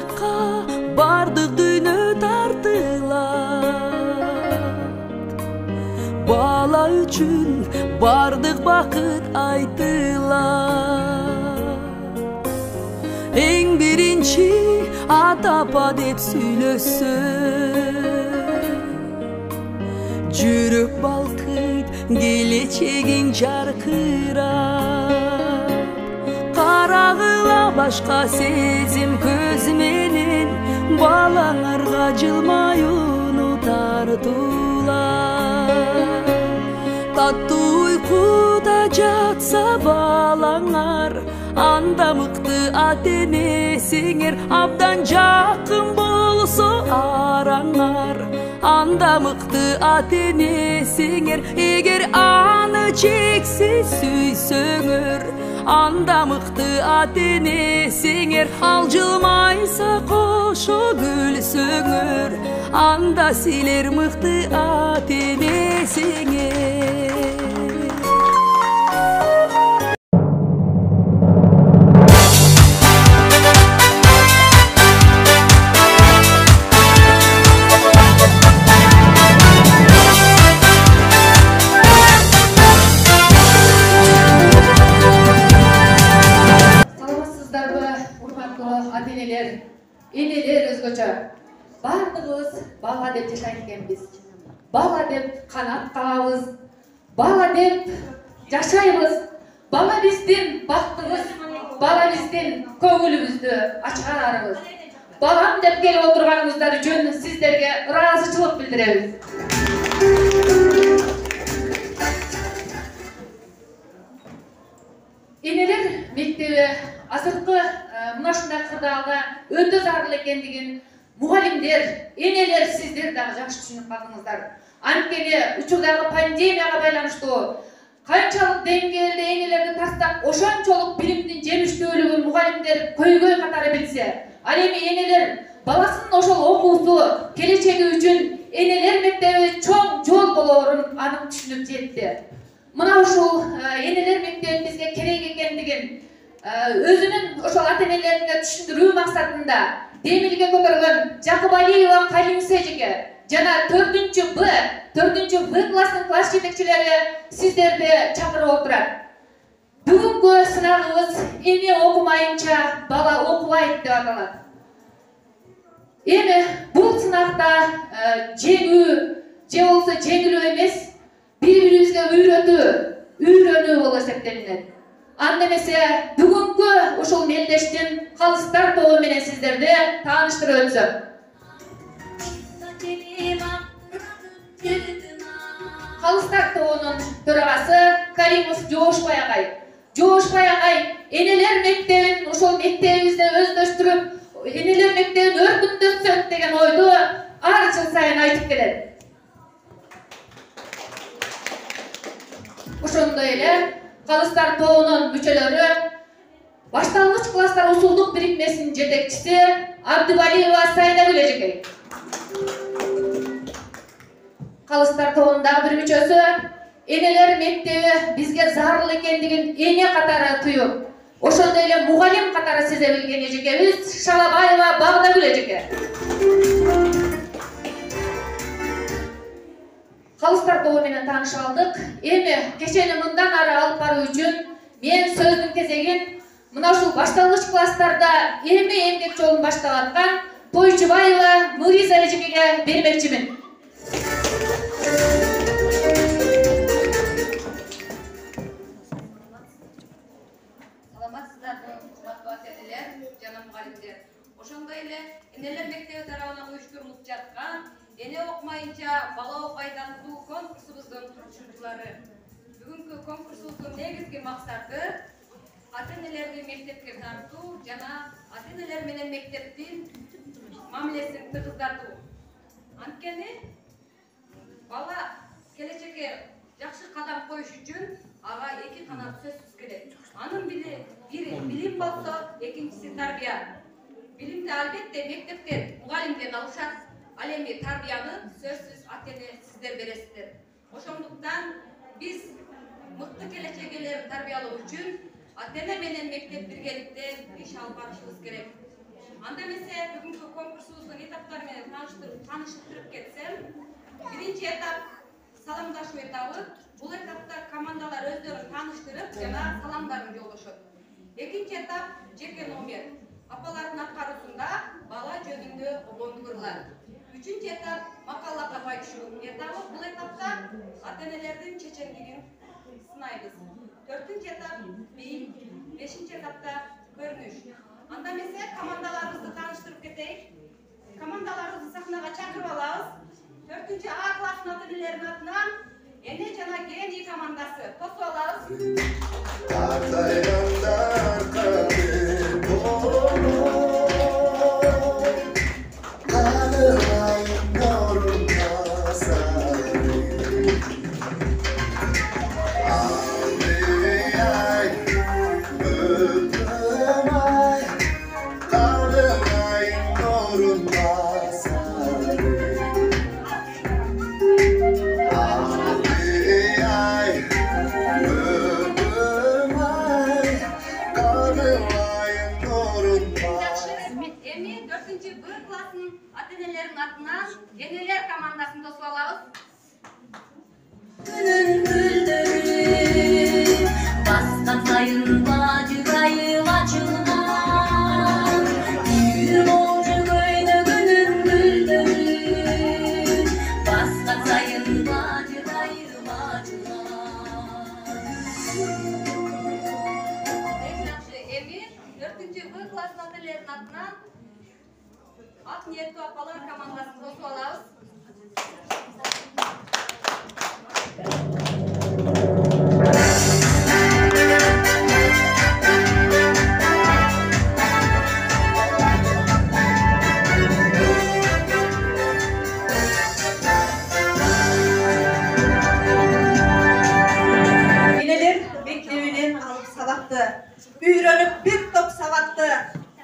азыкка бардык дүйнө тартылат. Бала үчүн бардык бакыт айтылат. Эң биринчи ата-апа деп сүйлөсө, жүрөк балкыйт, келечегиң жаркырап. Карагыла башка сезим көз менен, балаңарга жылмаюуну тартуулар. Таттуу уйкуда жатса балаңар, анда мыкты ата-энесиңер, абдан жакын болсо араңар. Анда мыкты ата-энесиңер, эгер аны чексиз сүйсөңөр. Анда мыкты ата-энесиңер, ал жылмайса кошо күлсөңөр. Анда силер мыкты ата-энесиңер. Энелер өзгөчө. Бардыгыбыз бала деп жашайт экенбиз. Бала деп канат кагабыз. Бала деп жашайбыз. Бала биздин бактыбыз. Бала биздин көңүлүбүздү ачарыбыз. Балам деп келип отурганыңыздар үчүн сиздерге ыраазычылык билдиребиз. Энелер мектеби азыркы мына ушундай кырдаалда өтө зарыл экендигин мугалимдер, энелер сиздер дагы жакшы түшүнүп калдыңыздар. Анткени учурдагы пандемияга байланыштуу канчалык деңгээлде энелерди тастап, ошончолук билимдин жемиштүүлүгүн мугалимдер көйгөй катары билсе, ал эми энелер баласынын ошол окуусу, келечеги үчүн энелер мектеби чоң жол болоорун анык түшүнүп жетти. Мына ушул энелер мектеби бизге керек экендигин өзүнүн ошол ата-энелерине түшүндүрүү максатында демилге көтөргөн Жакыбалиева Калимуса эжеке жана 4-Б класстын класс жетекчилери сиздерди чакырып отурат. Бүгүнкү сынагыбыз эне окумайынча бала окубайт деп аталат. Эми бул сынакта жеңүү же болсо жеңилүү эмес, бири-бирибизге үйрөнүү болуп эсептелинет. Анда эмесе бүгүнкү ушул мелдештин калыстар тобу менен сиздерди тааныштырып өтсөм. Калыстар тобунун төрагасы Калимов Жоошбай агай. Жоошбай агай энелер мектебин ушул мектебибизде өздөштүрүп, энелер мектебин өркүндөтсөк деген ойду ар жыл сайын айтып келет. Ошондой эле Калыстар тобунун мүчөлөрү башталгыч класстар усулдук бирикмесинин жетекчиси Абдыбалиева Сайдагүл эжеке. Калыстар тобунун бир мүчөсү энелер мектеби бизге зарыл экендигин эне катары туюп, ошондой эле мугалим катары сезе билген эжекебиз Шалабаева Багдагүл эжеке. Калыстар тобу менен таанышып алдык. Эми кечени мындан ары алып баруу үчүн мен сөздүн кезегин мына ушул башталгыч класстарда эми эмгек жолун баштап аткан Тойчубаева Нуриза эжекеге бермекчимин. Саламатсыздарбы, урматтуу ата-энелер жана мугалимдер. Ошондой эле энелер мектеби тарабынан уюштурулуп жаткан эне окумайынча бала окуйт аттуу конкурсубуздун катышуучулары. Бүгүнкү конкурсубуздун негизги максаты ата-энелерди мектепке тартуу жана ата-энелер менен мектептин мамилесин тыгыздатуу. Анткени бала келечекке жакшы кадам коюш үчүн ага эки канат сөзсүз керек. Анын бири билим болсо, экинчиси тарбия. Билимди албетте мектептен, мугалимден алышат. Ал эми тарбияны сөзсүз ата-эне сиздер бересиздер. Ошондуктан биз мыкты келечек ээлерин тарбиялоо үчүн ата-эне менен мектеп биргеликте иш алып барышыбыз керек. Анда эмесе бүгүнкү конкурсубуздун этаптары менен тааныштырып кетсем, биринчи этап саламдашуу этабы. Бул этапта командалар өздөрүн тааныштырып жана саламдарын жолдошот. Экинчи этап жеке номер. Апалардын аткаруусунда бала жөнүндө обондугурлар. Үчүнчү этап макала кабайтышуу этабы. Бул этапта ата-энелердин чечендигин сынайбыз. Төртүнчү этап бийим. Бешинчи этапта көрүнүш. Анда эмесе командаларыбызды тааныштырып кетейик. Командаларыбызды сахнага чакырып алабыз. 4-А классын ата-энелеринин атынан Эне жана Гений командасы тосуп алабыз. Енелер командасын тосуп алабыз. Күнүн гүлдөрү баскан сайын бажырайып ачылган. Гүл болчу көйнөгүнүн гүлдөрү баскан сайын бажырайып ачылган. Эң жакшы эми 4-Б класс ата-энелеринин атынан Ак ниеттүү апалар командасын тосуп алабыз. Енелер мектебинен алып сабакты, үйрөнүп бир топ сабатты.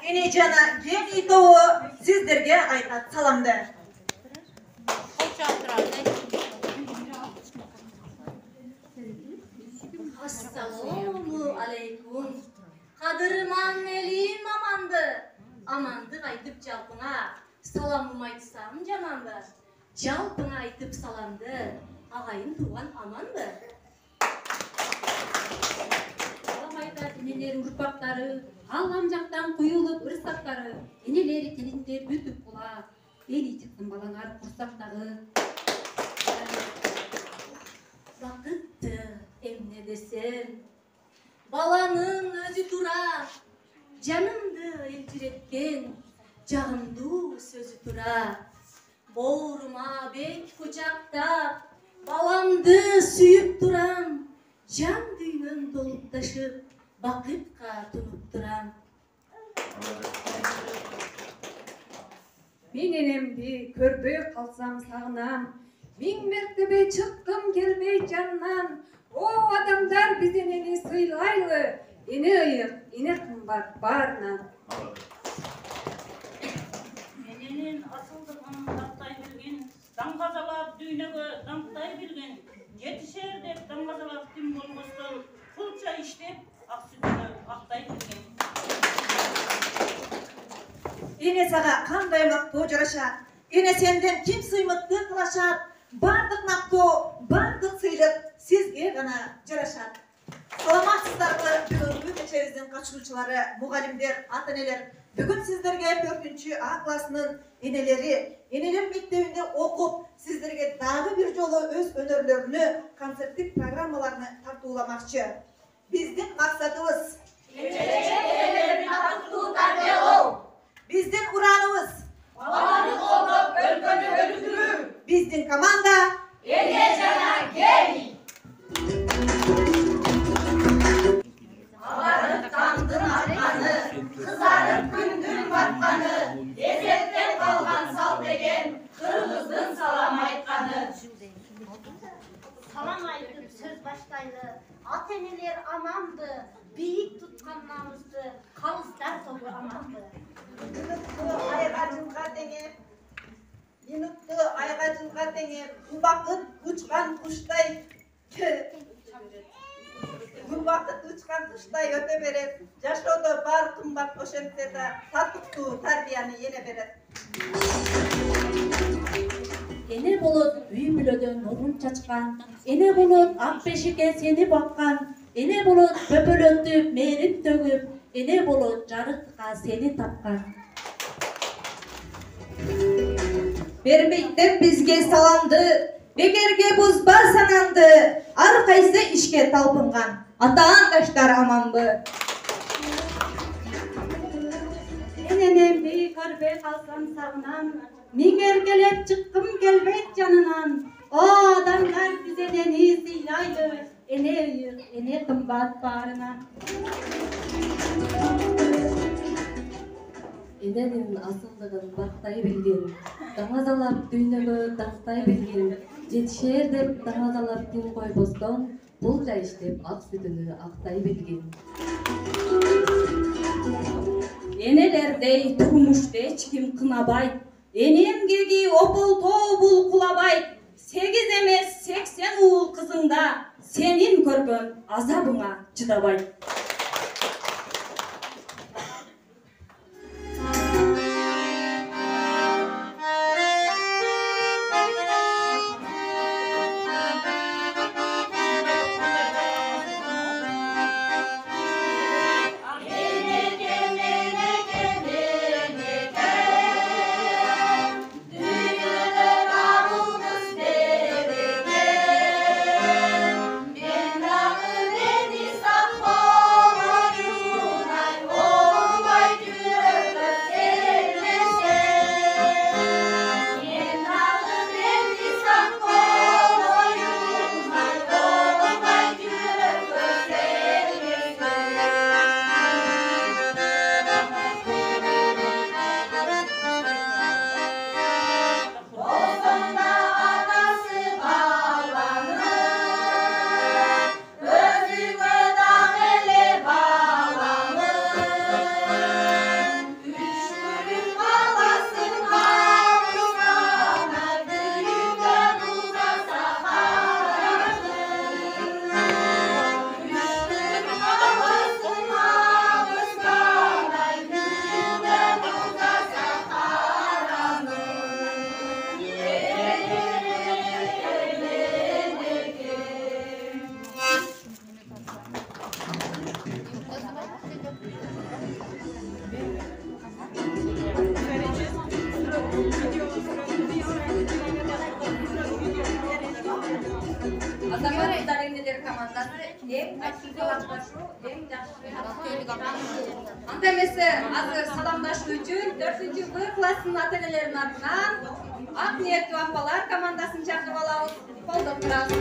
Эне жана Гений тобу сиздерге айтат саламды. Ассаламу алейкум. Кадырман элим аманды. Амандык айтып жалпыңа. Саламым айтсам жаманды. Жалпыңа айтып саламды. Агайын туган аманды. Салам айтат энелер урпактары, алгам жактан куюлуп ырсактары. Энелер келиндер бүтүп кулап, эли чыктым балаңар курсактагы. Бакытты эмне десем, баланын өзү тура, жанымды элжиреткен, жагымдуу сөзү тура. Боорума бек кучактап, баламды сүйүп турам, жан дүйнөм толуп ташып, бакытка тунуп турам. Мен энемди көрбөй калсам сагынам, миң мертебе чыккым келбей жанынан. О адамдар биз энени сыйлайлы, эне ыйык, эне кымбат баарынан. Эненин асылдыгын сактай билген, даңгазалап дүйнөгө даңктай билген, жетишер деп даңгазалап күн болбостон, кулча иштеп ак сүтүнө актай билген. Эне сага кандай мактоо жарашат? Эне сенден ким сыймыкты кылашат? Бардык мактоо, бардык сыйлык сизге гана жарашат. Саламатсыздарбы бүгүнкү кечебиздин катышуучулары, мугалимдер, ата-энелер. Бүгүн сиздерге 4-А классынын энелери, энелер мектебинде окуп, сиздерге дагы бир жолу өз өнөрлөрүнү, концерттик программаларны тартууламакчы. Биздин максатыбыз Энелерди бакыттуу тарбиялоо. Биздин ураныбыз Баланы колдоп өлкөнү өнүктүрүү. Биздин команда Эне жана Гений. Аларып таңдын атканы, кызарып күндүн батканы, эзектен калган сал деген кыргыздын салам айтканы. Салам айтып сөз баштайлы, ата-энелер аманды, бийик туткан намызды, калыстар тобу аманды. Минутты айга жылга теңеп, бакыт учкан куштай Бул вакыт учкан куштай өтө берет. Жашоодо баары кымбат ошентсе да татыктуу тарбияны эне берет. Эне болот үй бүлөдөн нурун чачкан, эне болот ак бешикке сени баккан, эне болот бөбөлөтүп мээрим төгүп, эне болот жарыкка сени тапкан. Бербейттер бизге саламды, бекерге бузба санамды, ар кайсы ишке талпынган, ата-анадаштар аманбы. Эненем бейкарбе калсам сагынам, миң эркелеп чыккым келбейт жанынан. О адамдар биз энени сыйлайлы, эне ыйык, эне кымбат баарынан. Эненин асылдыгын бактай билген, даңазалап дүйнөгө дактай билген, жетишер деп даңазалап күн койбостон, бул жайыш деп ак сүтүнү актай билген. Энелердей турмушта эч ким кынабайт, энем кеги ополтоо бул кулабайт, 8 эмес 80 уул кызыңда сенин көргөн азабыңа чыдабайт. Азаматтар энелер командасы эң жакшы саламдашуу, эң жакшы. Анда эмесе азыр саламдашуу үчүн 4-Б класстын ата-энелеринин атынан ак ниеттүү апалар командасын чакырып алабыз. Колдоп турабыз.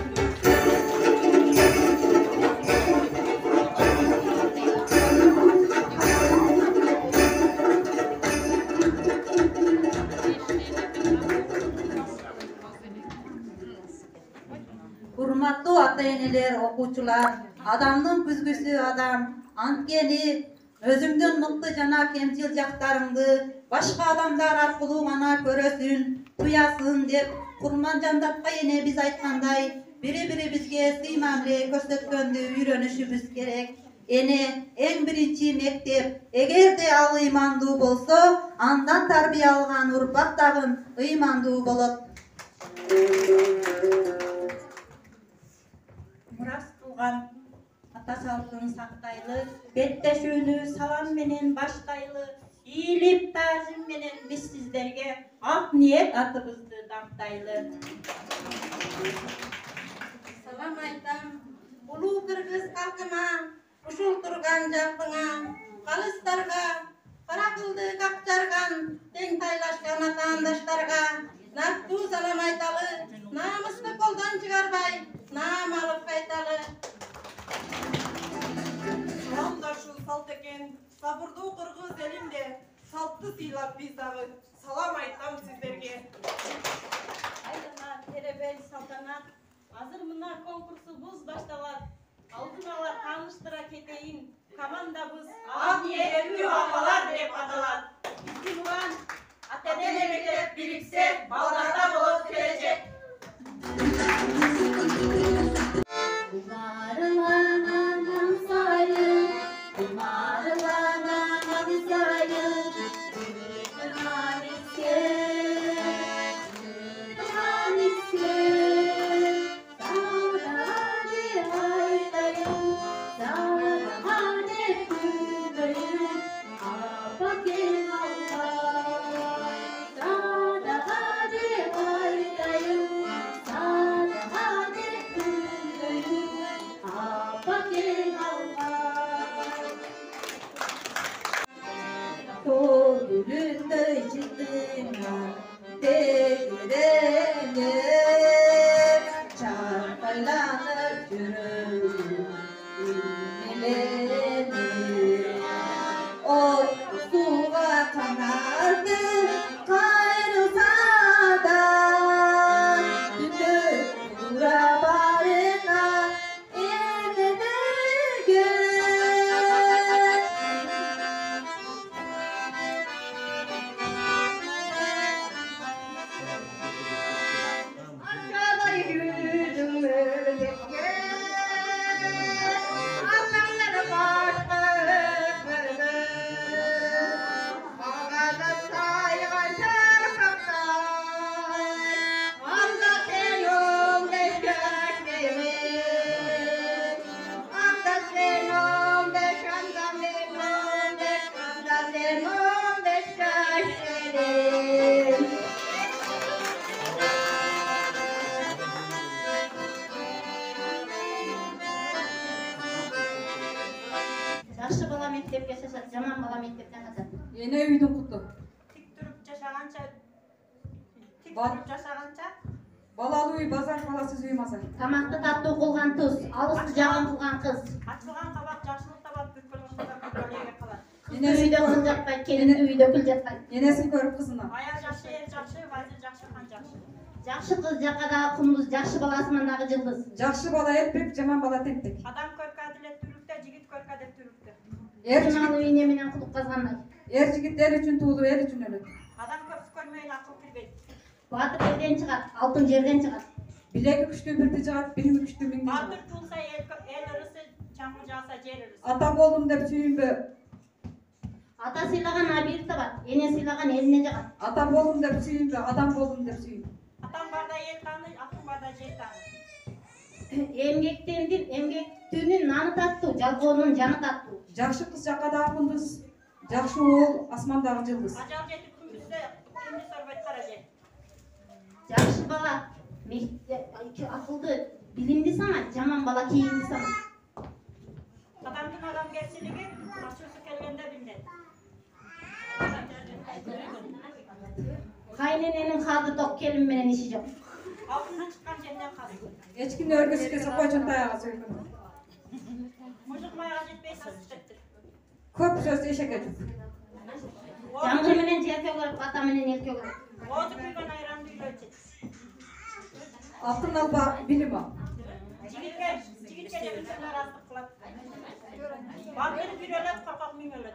Урматтуу ата-энелер, окуучулар, адамдын күзгүсү адам, анткени өзүңдүн мыкты жана кемчил жактарыңды башка адамдар аркылуу гана көрөсүн, туясын деп Курманжандатка эне биз айткандай, бири-бирибизге сый мамиле көрсөткөндү үйрөнүшүбүз керек. Эне эң биринчи мектеп, эгерде ал ыймандуу болсо, андан тарбия алган урпак дагы ыймандуу болот. Мурас кылган ата салтын сактайлы, беттешүүнү салам менен баштайлы, ийилип таазим менен биз сиздерге ак ниет атыбызды дактайлы. Салам айтам улуу кыргыз калкына, ушул турган жактыңа, калыстарга, кара кылды капчарган, тең тайлашкан ата-анадаштарга нактуу салам айталы, намысты колдон чыгарбай, наам алып кайталы. Саламдашуу салт экен, сабырдуу кыргыз элимде, салтты сыйлап биз дагы салам айтам сиздерге. Айдана теребел салтанат, азыр мына конкурсубуз башталат. Алдын ала тааныштыра кетейин, командабыз Ак ниеттүү апалар деп аталат. биздин улан Ата-эне мектеп бириксе, балдарда болот келечек. Барылан жашаганча Балалы үй базар, баласыз үй мазар. Тамақты татты қылған тұз, алысты жағын қылған қыз. ачылган кабак жакшылык табат, бүткөн кыздар көбөлөйгө калат. Қызды үйде қыз жатпайды, келінді үйде күл жатпайды. Енесін көріп қызына. Аял жакшы, эл жакшы, вазир жакшы, хан жакшы. Жақшы қыз жақадағы құндыз, жақшы баласындағы жылдыз. Жақшы бала етпек, жаман бала тентек. Адам көркө адилеттүүлүктө, жигит көркө адептүүлүктө. Жиналы үйне менен құлып қазғандай. Ер жігіт ел үшін туылып, ел үшін өледі. Адам көпсү көрмөйүн акыл кирбейт. Батыр елден шығады, алтын жерден шығады. Білегі күшті бірді жығат, білімі күшті меңді Батыр жығат. тулса эл ырысы, чаңгыл жааса жер ырысы. Ата болдым деп сүйінбе. Ата сыйлаған абир табады, ене сыйлаған еліне жағады. Ата болдым деп сүйінбе, адам болдым деп сүйін. Атам барда ел таны, атым барда жер таны. Емгектендин, емгектүүнүн наны татту, жалгоонун жаны татту. Жақшы қыз жақадағы құндыз, жақшы ол асмандағы жылдыз. Ажал жетип күндүздө күндү сорбойт кара жер. Жақшы бала, акылды, билимди сана, жаман бала кийимди сана. Адамдын адамгерчилиги ачуусу келгенде билинет. Кайнененин калды ток, келин менен иши жок. Алтындан чыккан женден калды. Ешкімді өргісі кесе қойчын таяға сөйгін. Мужик маяга жетпей састетти. Көп сөз ешеке жүр. Жаңгыр менен жер көгөрүп, ата менен ел көгөрүп. Оозу күйгөн айранды үйлөчү. Алтын алба, білім ал. Жигитке жигитке разылык кылат. Батыр бир өлөт, коркок миң өлөт.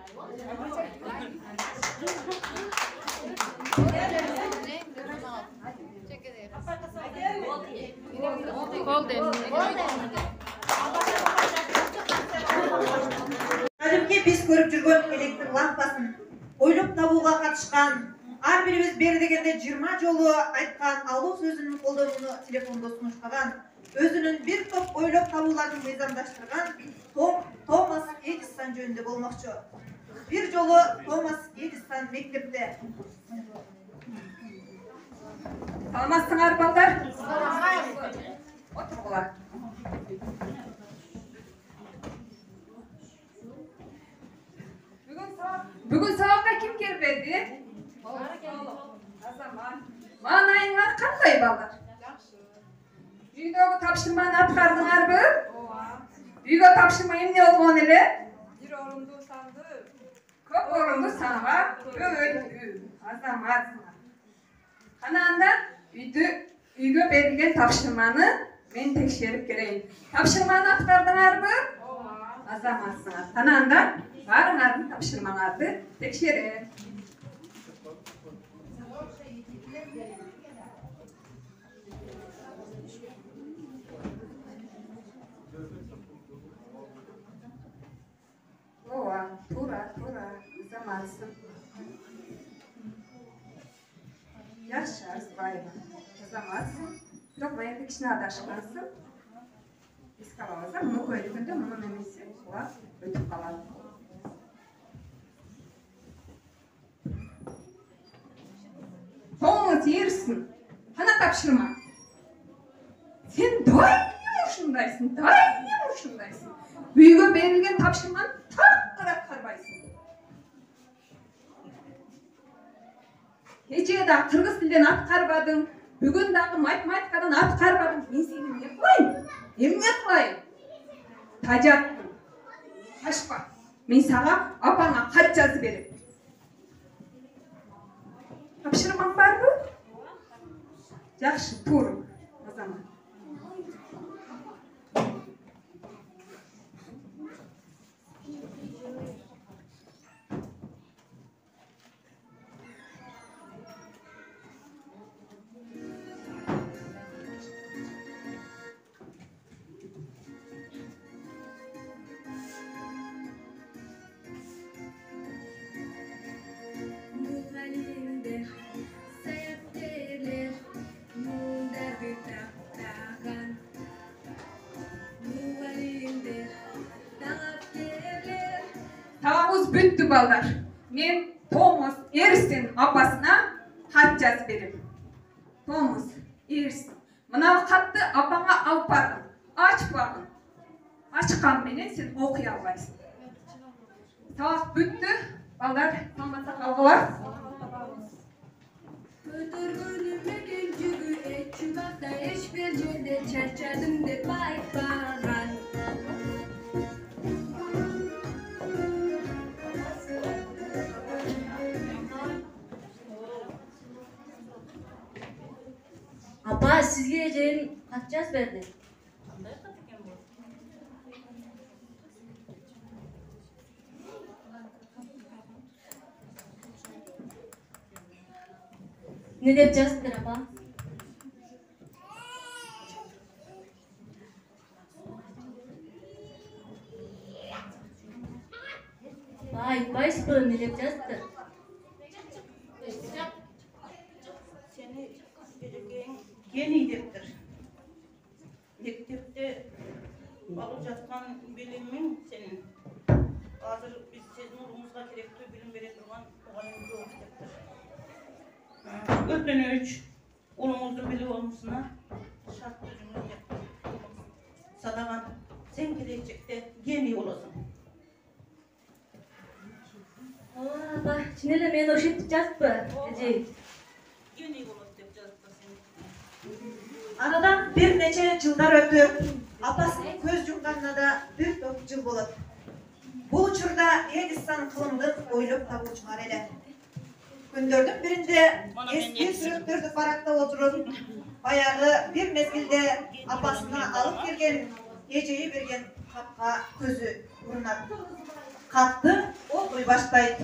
Кәдімгі біз көріп жүрген электр лампасын ойлап табуға қатышқан, ар біріміз бері дегенде 20 жолы айтқан алу сөзінің қолдануыны телефонда ұсынышпаған, өзінің бір топ ойлап табуларын мизамдаштырған Томас Эдисон жөнінде болмақшы. Bir жолы Томас Эдисон мектепте. Саламатсыңар балдар? Отыр бұлар. Бүгін сабаққа кім келбеді? Азамат. Маңайыңар қандай балдар? Үйдегі тапшырманы атқардыңар бі? Үйге тапшырма емне олған еле? Бир орунду санды. Көп орынды санға өйді. Азамат. Қананда үйге берілген тапшырманы мен текшеріп керейін. Тапшырманы атқардыңар бі? Азаматсыңар. Қананда барыңардың тапшырмаңарды текшеріп. Оа, тура, азаматсың. Yaxşı, Arzbayeva. Azamatsın. Çok bayağı kişine adaşkansın. Biz kalamazsa bunu koydukunda bunun memesi var. Ötüp kalalım. Toğumuz yersin. Hana tapşırma. Sen dayanmışındaysın. Büyüge verilgen tapşırman tak kırak karbaysın. Kece da Kırgız dilden atkarbadım. Bugün dağı matematika'dan atkarbadım. Ben seni ne kılayım? Emne kılayım? Tacattım. Taşpa. Ben sana apana kaç yazı verip. Tapşırmam var mı? Yaxşı, tur. O zaman. Tavamız büttü ballar. Men Thomas Ersin apasına hat yazıp berim. Thomas Ersin. Mınav katты apana alып bardым. Aç bakın. Açkan menen sen okuy albaysın. Tavak büttü. Ballar, salmasa kalgılar. жерде чарчадым деп айтпаган. Апа, сизге эжем кат жазып берди. Кандай кат экен бул? Не деп жазыптыр, апа? Айтпайсызбы, не деп жазыптыр? Seni ejekeң geni дептир. Мектепте алып жаткан билимиң сенин. Азыр биз сиздин уулуңузга керектүү билим бере турган мугалим жок дептир. Өтүнүч уулуңуздун билим болмусуна шарт түзүңүз деп. Садаган сен келечекте гений болосуң. Апа, чын эле мен ошентип жазыппы, эжей. Гений болот деп жазыпты сени. Арадан bir neçe жылдар өтүп, апасынын көз жумганына да 4 жыл болот. Бул учурда Эдисон кылымдык ойлоп табуучулар эле. Күндөрдүн биринде эски сүрөттөрдү барактап отуруп, баягы бир мезгилде апасына алып келген, эжеyi берген капка көзү урунат. Катты окуй баштайт.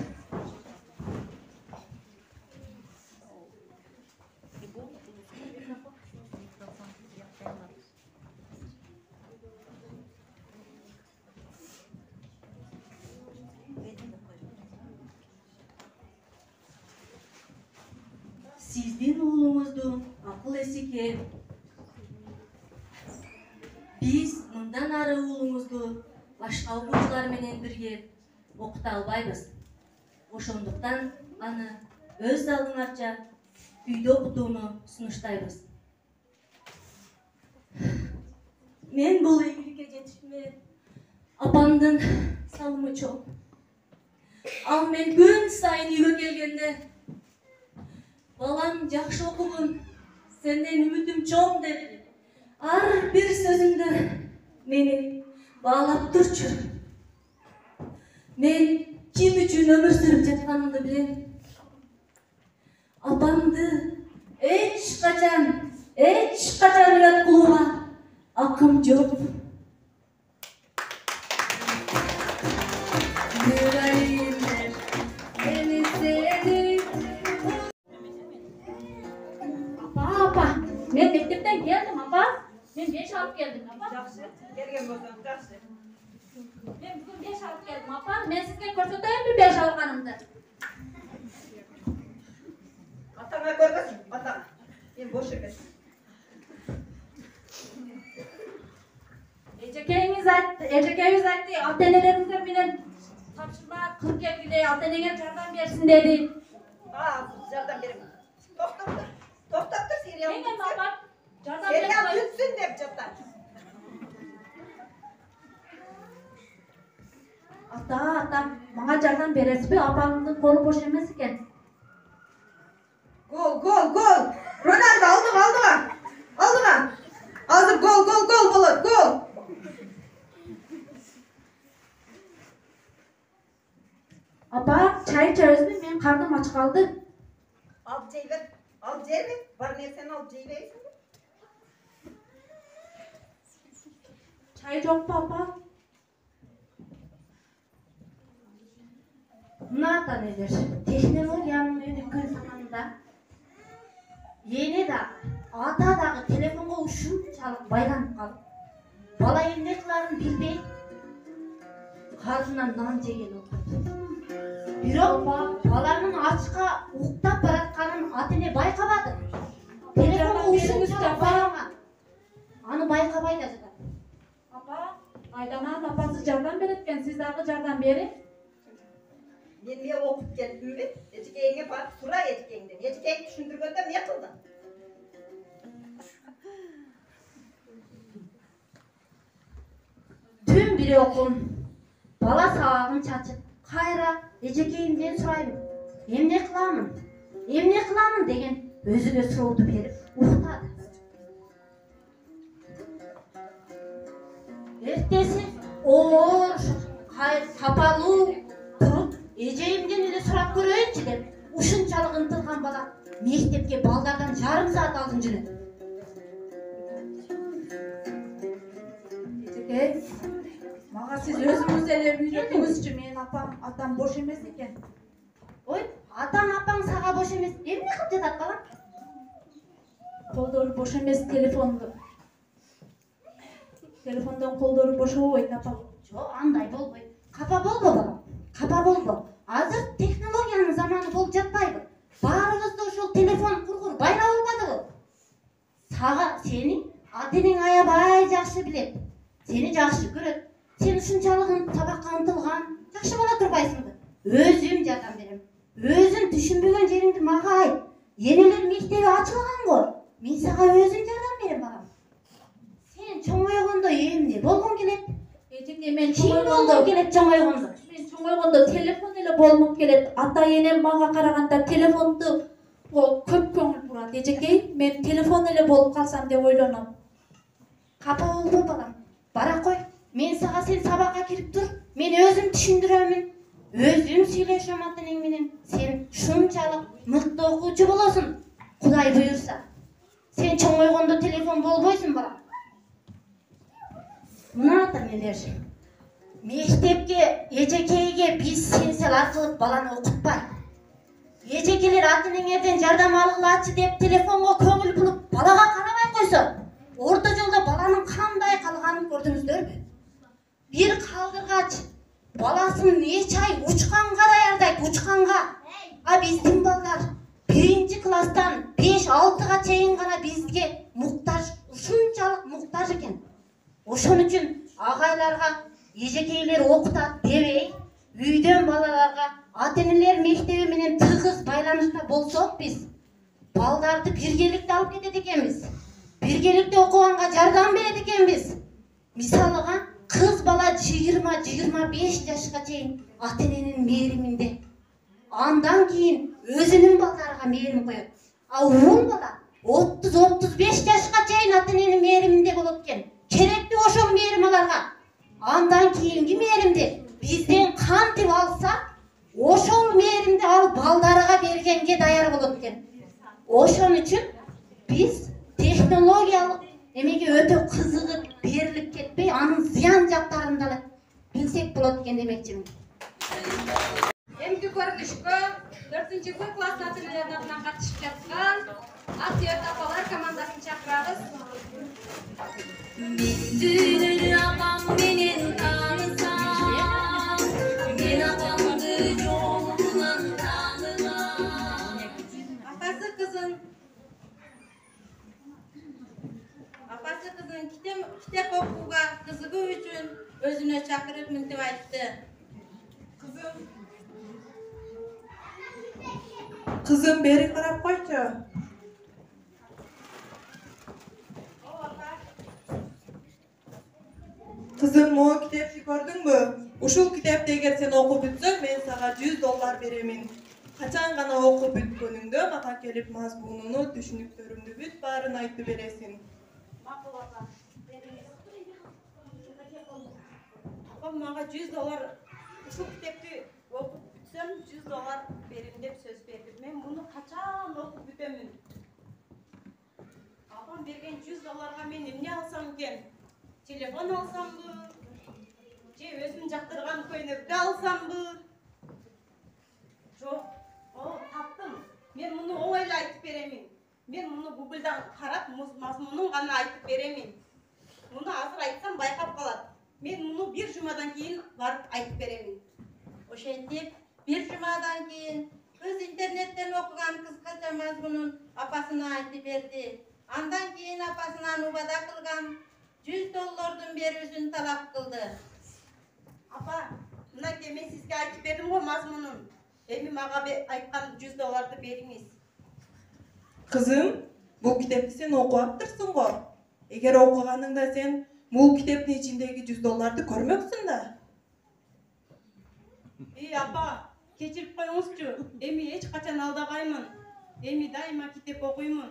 Сиздин уулуңуздун акыл эси кем. Биз мындан ары уулуңузду башка окуучулар менен бирге окута албайбыз. Ошондуктан аны өз алдыңарча үйдө окутууну сунуштайбыз. Мен бул ийгиликке жетишиме апамдын салымы чоң. Ал мен күн сайын үйгө келгенде балам жакшы окугун, сенден үмүтүм чоң деп, ар бир сөзүндө мени баалап турчу. Мен ким үчүн өмүр сүрүп жатканымды билем. Апамды эч качан уят кылууга акым жок. Мен мектептен geldim apa. Ben 5 alıp geldim apa. Жакшы, келген болсоң жакшы. Ben bugün 5 alıp geldim apa. Ben sizge көрсөтөйүн mü 5 alганымды? Атаңа көргөзүң, атаңа. Мен бош эмес. Ejekemiz aytты, ата-энелериңиздер менен тапшырма кылып келгиле, ата-энеңер жардам берсин деди. Жардам берем. Токтоп тур, сериал. Мен апа жардам Сериал берсин. бүтсүн деп жатат. Ата, мага жардам бересизби? Апамдын колу бош эмес экен. Gol. Ronaldo aldığa. Hazır gol bulur, gol. Apa, çay içeriz mi? Benim karnım aç kaldı. Al ceyver. Var ne sen al ceyversin. Çay yok mu apa? Mına ата-энелер, технологиянын өнүккөн заманында эне да, ата дагы телефонго ушунчалык байланып калып, бала эмне кыларын билбей, карнынан нан жеген окуйт. Бирок баланын ачка уктап баратканын ата-эне байкабады. Телефонго ушунчалык байланган. Аны байкабай да жатат. Apa, Aydana'nın apası jardan beretken, siz dagı jardan berin. Men me okup keldim mi? Ejikeğine barıp sura ejikeğinden. Ejikeğini düşündürgöndө ne kıldın? Tüm biri okun, bala sağlığın çaçıp, kayra ejekeyimden surayım. Emne kılamın degen özüne suroğdu berip uktады. Биктеси оор, сапалуу туруп, эжейимден эле сурап көрөйүнчү деп ушунчалык ынтылган бала мектепке балдардан жарым саат алдын жүрөт. Эжекей, мага сиз өзүңүз эле үйрөтүңүзчү. Менин атам бош эмес экен. Ой, атаң апаң сага бош эмес. Эмне кылып жатат балам? Колдору бош эмес, телефондон колдору бошобойт апам. Жок, андай болбойт. Капа болбо балам. Капа болбо. Азыр технологиянын заманы болуп жатпайбы? Баарыбызды ошол телефон кургур байлап албадыбы? Сага сени ата-энең аябай жакшы билет. Сени жакшы көрөт. Сен ушунчалык сабакка ынтылган, жакшы бала турбайсыңбы? Өзүм жардам берем. Өзүң түшүнбөгөн жериңди мага айт. Энелер мектеби ачылган го. Мен сага өзүм жардам берем балам. Сен чоңойгондо эмне болгоң келет? Эжекей, мен болгоң келет чоңойгондо. Мен чоңойгондо телефон эле болгум келет. Ата-энем мага караганда телефонду көп көңүл бурат. Эжекей, мен телефон эле болуп калсам деп ойлоном. Капа болбо балам. Бара кой. Мен сага сен сабакка кирип тур. Мен өзүм түшүндүрөмүн. Өзүм сүйлөшөм ата-энең менен. Сен шунчалык мыкты окуучу болосуң. Кудай буйурса. Сен чоңойгондо телефон болбойсуң балам. Мына ата-энелер. Мектепке, эжекейге биз сенсел аркылуу баланы окутпай. Эжекелер ата-энеңерден жардам алгылачы деп телефонго көңүл буруп балага карабай койсо, орто жолдо баланын кандай калганын көрдүңүздөрбү? Бир калдыргач баласын эч ай учканга даярдайт, учканга. А биздин балдар 1-класстан 5-6га чейин гана бизге муктаж, ушунчалык муктаж экен. Ошон үчүн агайларга эжекейлер окутат дебей, үйдөн балаларга ата-энелер мектеби менен тыгыз байланышта болсок биз балдарды биргеликте алып кетет экенбиз. Биргеликте окуганга жардам берет экенбиз. Мисалыга кыз бала 20-25 жашка чейин ата-эненин мээриминде. Андан кийин өзүнүн балдарына мээрим коёт. А уул бала 30-35 жашка чейин ата-эненин мээриминде болот экен. Керекти ошол мээрим аларга. Андан кийинки мээримди бизден кантип алса, ошол мээримди ал балдарга бергенге даяр болот экен. Ошон үчүн биз технологиялык эмеге өтө кызыгып, берилип кетпей, анын зыян жактарын да билсек болот экен демекчимин. Эмки көрүнүшкө 4-Б класс ата-энелеринин атынан катышып жаткан Актер апалар командасын чакырабыз. Bütün apam benim tanısam, ben apamdı yolundan tanımam. Apası kızın kitap okuga kızıgı üçün özüne çakırıp mintip aytты. Kızım beri karap koyçu. Kızım o kitapçı gördün mü? Uşul kitapta eğer sen okup bütsen ben sana $100 beremin. Kaçan gana okup bütkönüngde maka kelip mazmununu, düşünüktörüngdü büt barın aytı beresin. Apam mağa $100 uşul kitapты okup bütsem $100 berim dep söz berdi. Men bunu kaçan okup bütemin. Apam bergen $100'ga men emne alsam eken? Telefon alsam mı? Je özüm jaktırgan köynekti alsam mı? Жоқ, таптым. Мен мұны оңайлы айтып беремін. Мен мұны Google'дан қарап, мазмұнын ғана айтып беремін. Мұны азыр айтсам байқап қалады. Мен мұны bir жұмадан кейін барып айтып беремін. Ошентип, bir жұмадан кейін кыз интернеттен оқыған қысқаша мазмұнын апасына айтып берді. Андан кейін апасынан убада қылған $100 берүүсүн талап кылды. Апа, мына мен сізге айтып бердім ғой мазмұнын. Эми мага айткан $100 бериңиз. Kızım, bu kitapты sen okuaptırсың го. Eğer okuganыңда sen bu kitaptın içindeki $100'ды көрмөксүң да. Апа, кечирип коюңузчу. Эми эч качан алдабаймын. Эми дайыма китеп окуймун.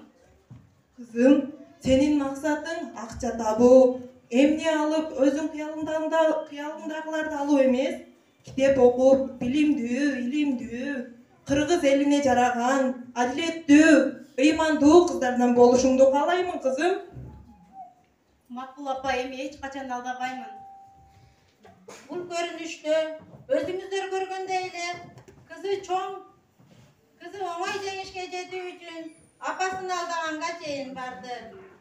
Kızım, senin maksatın akça табуу, Emni alıp özün kıyalındagılарды alуу emes, kitep okup, bilimdүү, ilimdүү, Kırgız eline jaragan, adilettүү, ыймандуу kızlardan boluşuңду kaalayмын kızım. Макул апа, эми эч качан алдабаймын. Бул көрүнүштө өзүңүздөр көргөндөй эле кызы оңой жеңишке жетүү үчүн апасын алдаганга чейин барды.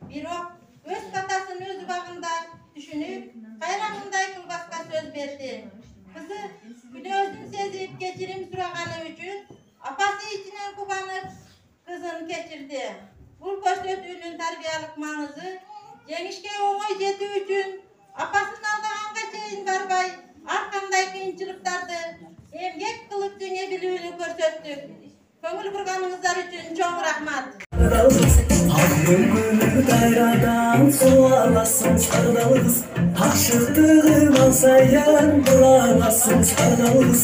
Бирок өз катасын өз убагында түшүнүп, кайрагындай кылбаска сөз берди. Кызы күнөөсүн сезип кечирим сураганы үчүн апасы ичинен кубанып кызын кечирди. Бул көрсөтүүнүн тарбиялык маңызы жеңишке оңой жетүү үчүн апасын алдаганга чейин барбай, ар кандай кыйынчылыктарды эмгек кылып жеңе билүүнү көрсөттүк. Көңүл бурганыңыздар үчүн чоң рахмат. Дайрадан суаласың сардалыбыз, ашықтығынан сайын бұраласың сардалыбыз.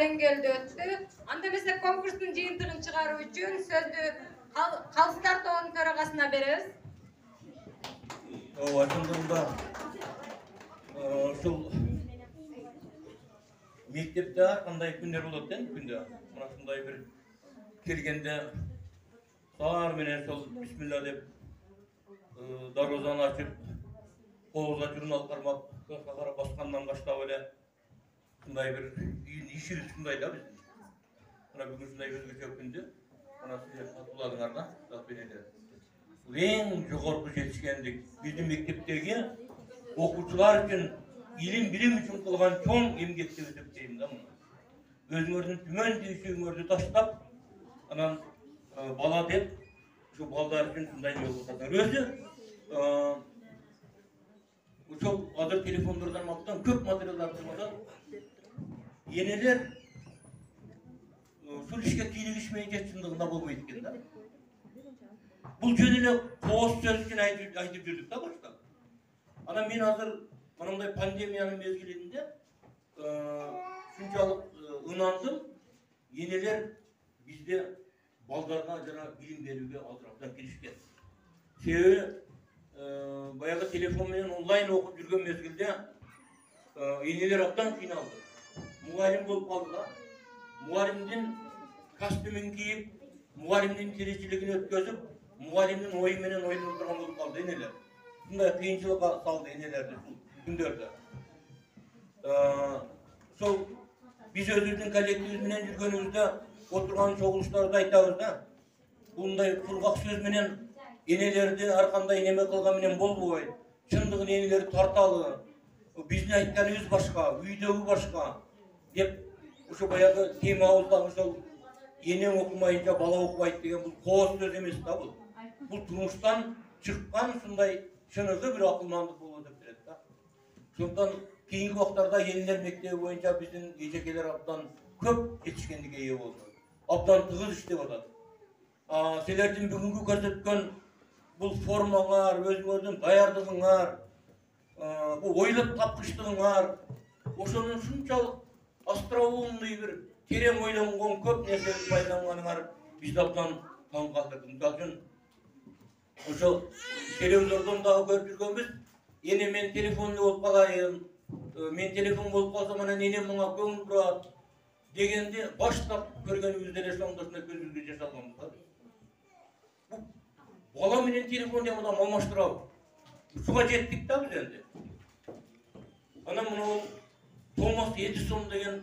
деңгээлде өттү. Анда эмесе конкурстун жыйынтыгын чыгаруу үчүн сөздү Калыстар тобунун төрагасына беребиз. Ошондо ушул мектепте кандай күндөр болот экен күндө. Мына ушундай бир келгенде саар менен сол бисмилла деп дарбазаны ачып, колуна журнал кармап, кара баскандан баштап эле ушундай бир ишибиз ушундай да биздин. Мына бүгүн ушундай өзгөчө күндө мына сиздер катууладыңар да, эле. Эң жогорку жетишкендик биздин мектептеги окуучулар үчүн илим билим үчүн кылган чоң эмгек деп эсептейм да муну. Өзүңөрдүн түмөн түйшүгүңөрдү таштап, анан бала деп ушу балдар үчүн ушундай жол жасаңар. Өзү ошол азыр телефондордон алган көп материалдар турганда энелер ушул ишке кийлигишмей же чындыгында болбойт экен да. Бул жөн эле кооз сөз үчүн айтып жүрдүк да башта. Анан мен азыр мындай пандемиянын мезгилинде ушунчалык ынандым. Энелер бизде балдарга жана билим берүүгө алдыраптан киришкен. Себеби баягы телефон менен онлайн окуп жүргөн мезгилде энелер абдан кыйналды. Мугалим болуп калдылар. Мугалимдин костюмин кийип, мугалимдин тиричилигин өткөзүп, мугалимдин ою менен ойноп турган болуп калды энелер. Мындай кыйынчылыкка салды энелерди күндөрдө. Сол биз өзүбүздүн коллективибиз менен жүргөнүбүздө отырған чогулуштарды айтабыз да. Bunday kurgak söz menen enelerdi arkanda eneme kılgan menen bolbobay. Çındığın eneleri tartalı. Bizni aytkanыбыз başka, üydögü başka dep uşu bayağı tema oldu uşul enem okumayınca bala okuyaydı degen bu koos söz emes da bu. Bu turmuştan çıkkan şunday çınırdı bir akılmandık bolot dep bilet da. Şondan keyinki wagtlarda Yeniler mektebi boyunca bizdin ejekeler abdan köp yetişkenlikке ие boldu. Abdan tığız iştep atat. Selerдің бүгінгі көрсеткен бұл формалар, өзіңіздің даярдығыңар, бұл ойлап тапқыштығыңар, ошоның шунчалық остроумный бір терең ойланған көп нәрсені пайдаланғаныңар бізді абдан таң қалдырды. Мысалы үшін ошо телевизордан дағы көріп жүргенбіз, ене мен телефонды болып қалайын, мен телефон болып қалсам анан енем мага көңіл бурат дегенде баштап көргенімізде эле ошондой көзүбүзгө жасалганбыз. Bala menen telefon diye adam almaştıralım. Şuna jettik da biz endi. Ana bunu Thomas Edison degen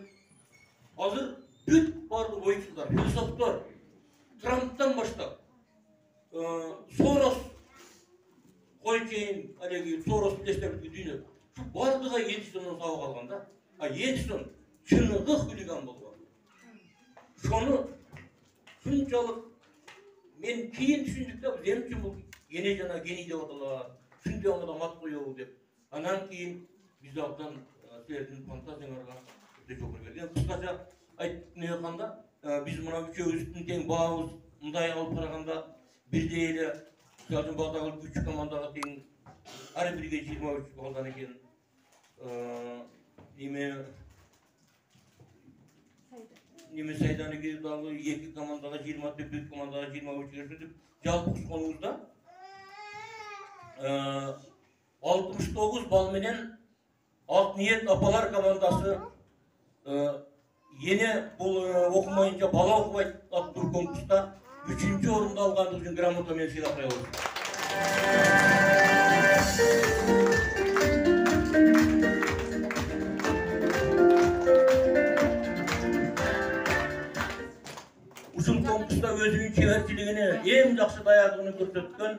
hazır büt bardı oyuncular, filosoflar. Trump'tan başlap. Soros koykeyin, alegi Soros bileştirip dünya. Şu bardığa Edison'un sağ kalganda, Edison çınıgık hüligan boldu. Şonu şunçalık men keyin düşündük da benim için bu yeni jana geni de odalar. Şimdi ona da mat koyuyor dep. Anan keyin biz de abdan sizin fantaziyalarga de çok geldi. Kısaca aytып kanda biz muna üçөөbüzdün teң bağımız mындай alıp karaganda bir değeri zaten bağdağı 3 komandaga teң her birge 23 baldan eken. Nime Saydan'ı gelip dalı 2 komandaga 20 büyük komandaga 23 geçirdik. Jalpı konumuzda 69 bal menen Alt Niyet Apalar komandası yeni bu okumayınca bala okumayı attır konkursta 3. orunda algandığı için gramota men silahı oldu. Uşul konkursta özünün çevreciligini en жақсы dayadıgını көрсөткөн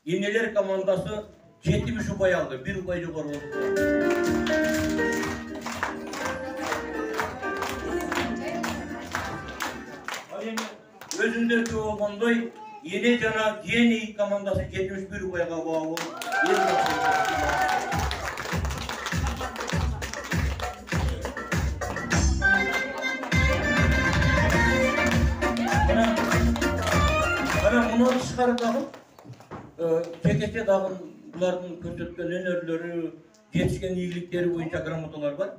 Eneler komandası 70 upay aldı. 1 upay jogorу oldu. Özünde olganday Ene jana Geni komandası 71 upayga baa boldu. Bunu çıkarıp dağın, çekeçe dağın buların kötütken önerileri, yetişken iyilikleri boyunca gramotalar var.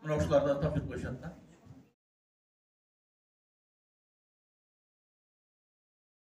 Buna uşularda tapıp koşatlar.